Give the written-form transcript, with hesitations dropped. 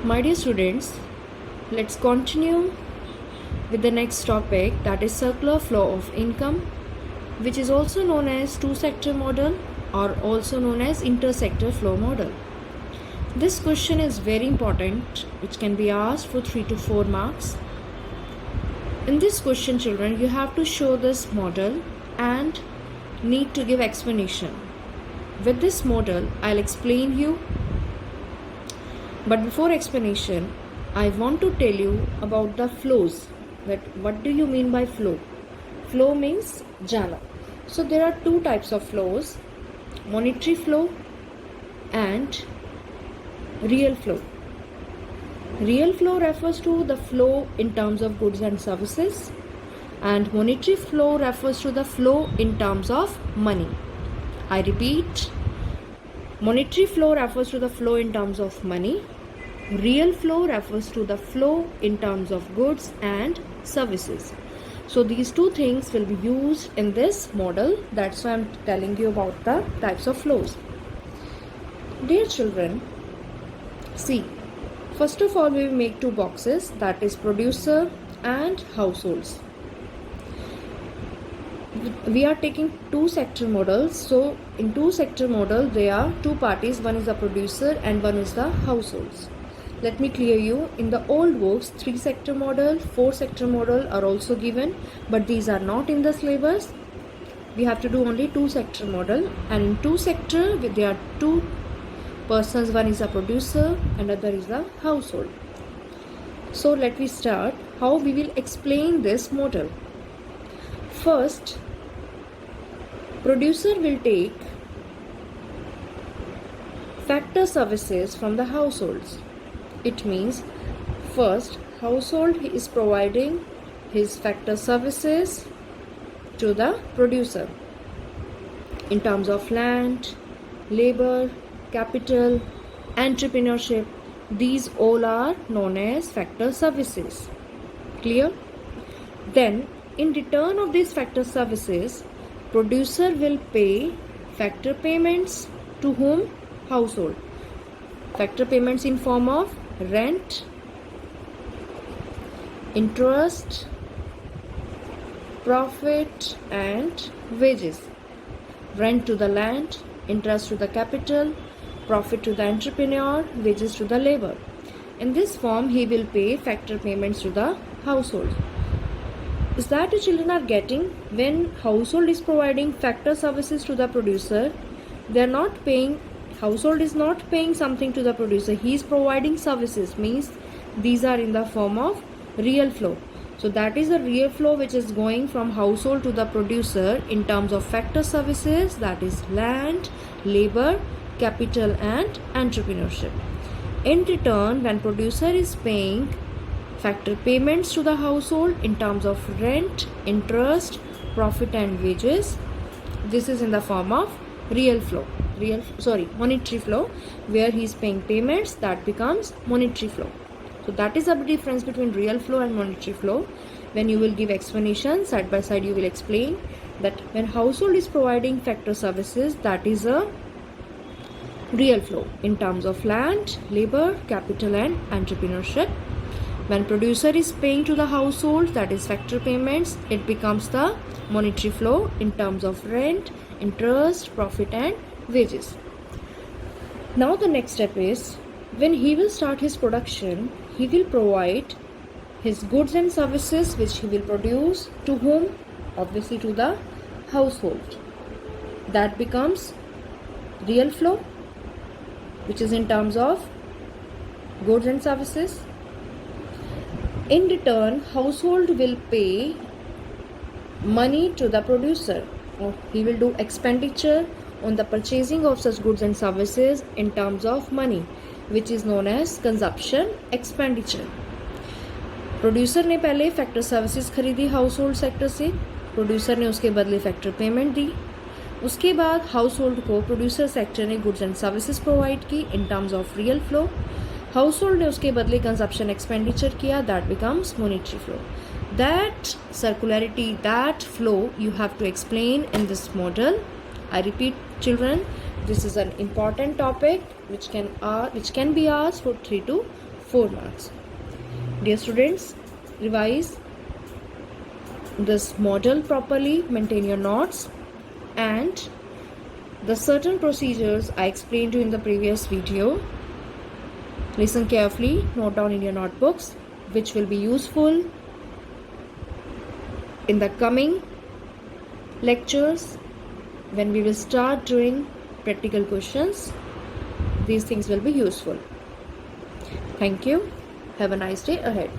My dear students, let's continue with the next topic, that is circular flow of income, which is also known as two-sector model or also known as inter-sector flow model. This question is very important, which can be asked for 3 to 4 marks. In this question, children, you have to show this model and need to give explanation. With this model, I'll explain you. But before explanation, I want to tell you about the flows. That what do you mean by flow? Flow means jana. So there are two types of flows, monetary flow and real flow. Real flow refers to the flow in terms of goods and services, and monetary flow refers to the flow in terms of money. I repeat, monetary flow refers to the flow in terms of money. Real flow refers to the flow in terms of goods and services. So these two things will be used in this model. That's why I'm telling you about the types of flows. Dear children, see, first of all we will make two boxes, that is producer and households. We are taking two-sector models. So in two-sector model there are two parties, one is the producer and one is the households. Let me clear you, in the old books 3-sector model, 4-sector model are also given, but these are not in the syllabus. We have to do only 2-sector model, and in 2-sector there are two persons, one is a producer and other is the household. So let me start how we will explain this model. First, producer will take factor services from the households. It means first household is providing his factor services to the producer in terms of land, labor, capital, entrepreneurship. These all are known as factor services. Clear? Then in return of these factor services, producer will pay factor payments to whom? Household. Factor payments in form of rent, interest, profit and wages. Rent to the land, interest to the capital, profit to the entrepreneur, wages to the labor. In this form he will pay factor payments to the household. Is that the children are getting? When household is providing factor services to the producer, they are not paying, household is not paying something to the producer, he is providing services, means these are in the form of real flow. So that is a real flow which is going from household to the producer in terms of factor services, that is land, labor, capital and entrepreneurship. In return, when producer is paying factor payments to the household in terms of rent, interest, profit and wages, this is in the form of real flow. Monetary flow, where he is paying payments, that becomes monetary flow. So that is the difference between real flow and monetary flow. When you will give explanation side by side, you will explain that when household is providing factor services, that is a real flow in terms of land, labor, capital and entrepreneurship. When producer is paying to the household, that is factor payments, it becomes the monetary flow in terms of rent, interest, profit and wages. Now the next step is, when he will start his production, he will provide his goods and services which he will produce to whom? Obviously to the household. That becomes real flow, which is in terms of goods and services. In return, household will pay money to the producer, or he will do expenditure on the purchasing of such goods and services in terms of money, which is known as consumption expenditure. Producer ने पहले factor services खरीदी house hold sector से, producer ने उसके बदले factor payment दी, उसके बाद house hold को प्रोड्यूसर सेक्टर ने गुड्स एंड सर्विसेज प्रोवाइड की in terms of real flow, house hold ने उसके बदले कंजप्शन एक्सपेंडिचर किया, that becomes monetary flow. That circularity, that flow you have to explain in this model. I repeat children, this is an important topic which can be asked for 3 to 4 marks. Dear students, revise this model properly, maintain your notes, and the certain procedures I explained to you in the previous video. Listen carefully, note down in your notebooks, which will be useful in the coming lectures when we will start doing practical questions. These things will be useful. Thank you. Have a nice day ahead.